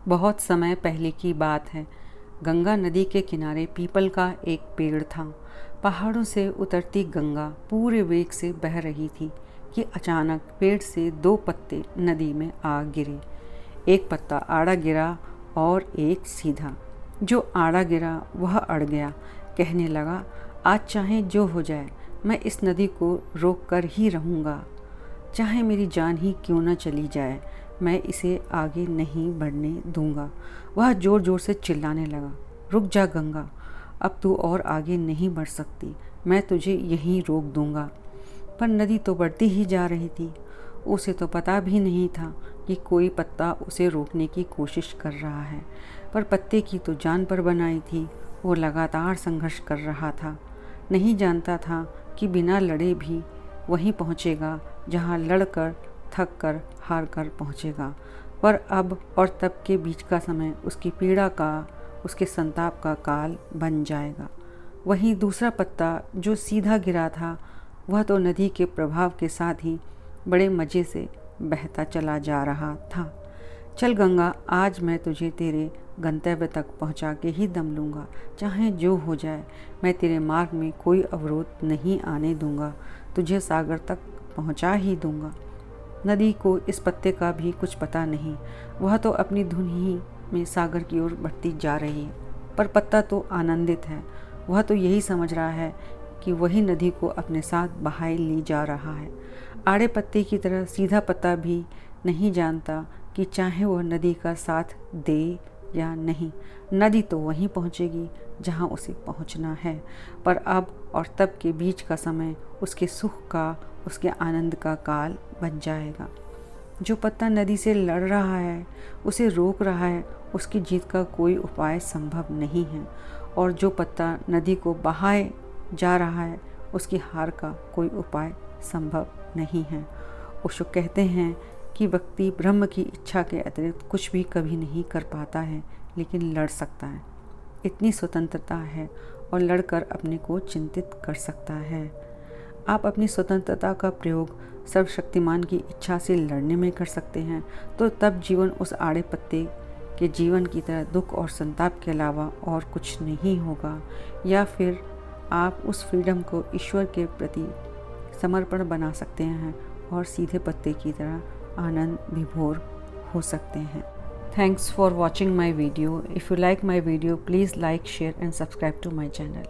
बहुत समय पहले की बात है। गंगा नदी के किनारे पीपल का एक पेड़ था। पहाड़ों से उतरती गंगा पूरे वेग से बह रही थी कि अचानक पेड़ से दो पत्ते नदी में आ गिरे। एक पत्ता आड़ा गिरा और एक सीधा। जो आड़ा गिरा वह अड़ गया। कहने लगा, आज चाहे जो हो जाए मैं इस नदी को रोक कर ही रहूँगा। चाहे मेरी जान ही क्यों न चली जाए, मैं इसे आगे नहीं बढ़ने दूंगा। वह ज़ोर ज़ोर से चिल्लाने लगा, रुक जा गंगा, अब तू और आगे नहीं बढ़ सकती, मैं तुझे यहीं रोक दूंगा। पर नदी तो बढ़ती ही जा रही थी। उसे तो पता भी नहीं था कि कोई पत्ता उसे रोकने की कोशिश कर रहा है। पर पत्ते की तो जान पर बनाई थी। वो लगातार संघर्ष कर रहा था। नहीं जानता था कि बिना लड़े भी वहीं पहुँचेगा जहाँ लड़कर थक कर हार कर पहुँचेगा। पर अब और तब के बीच का समय उसकी पीड़ा का, उसके संताप का काल बन जाएगा। वहीं दूसरा पत्ता जो सीधा गिरा था, वह तो नदी के प्रभाव के साथ ही बड़े मज़े से बहता चला जा रहा था। चल गंगा, आज मैं तुझे तेरे गंतव्य तक पहुंचा के ही दम लूँगा। चाहे जो हो जाए, मैं तेरे मार्ग में कोई अवरोध नहीं आने दूंगा। तुझे सागर तक पहुंचा ही दूंगा। नदी को इस पत्ते का भी कुछ पता नहीं। वह तो अपनी धुन ही में सागर की ओर बढ़ती जा रही है। पर पत्ता तो आनंदित है। वह तो यही समझ रहा है कि वही नदी को अपने साथ बहाए ले जा रहा है। आड़े पत्ते की तरह सीधा पत्ता भी नहीं जानता कि चाहे वह नदी का साथ दे या नहीं, नदी तो वहीं पहुंचेगी जहां उसे पहुंचना है। पर अब और तब के बीच का समय उसके सुख का, उसके आनंद का काल बन जाएगा। जो पत्ता नदी से लड़ रहा है, उसे रोक रहा है, उसकी जीत का कोई उपाय संभव नहीं है। और जो पत्ता नदी को बहाए जा रहा है, उसकी हार का कोई उपाय संभव नहीं है। ओशो कहते हैं कि व्यक्ति ब्रह्म की इच्छा के अतिरिक्त कुछ भी कभी नहीं कर पाता है, लेकिन लड़ सकता है। इतनी स्वतंत्रता है और लड़कर अपने को चिंतित कर सकता है। आप अपनी स्वतंत्रता का प्रयोग सर्वशक्तिमान की इच्छा से लड़ने में कर सकते हैं, तो तब जीवन उस आड़े पत्ते के जीवन की तरह दुख और संताप के अलावा और कुछ नहीं होगा। या फिर आप उस फ्रीडम को ईश्वर के प्रति समर्पण बना सकते हैं और सीधे पत्ते की तरह आनंद विभोर हो सकते हैं। Thanks for watching my video. If you like my video, please like, share and subscribe to my channel.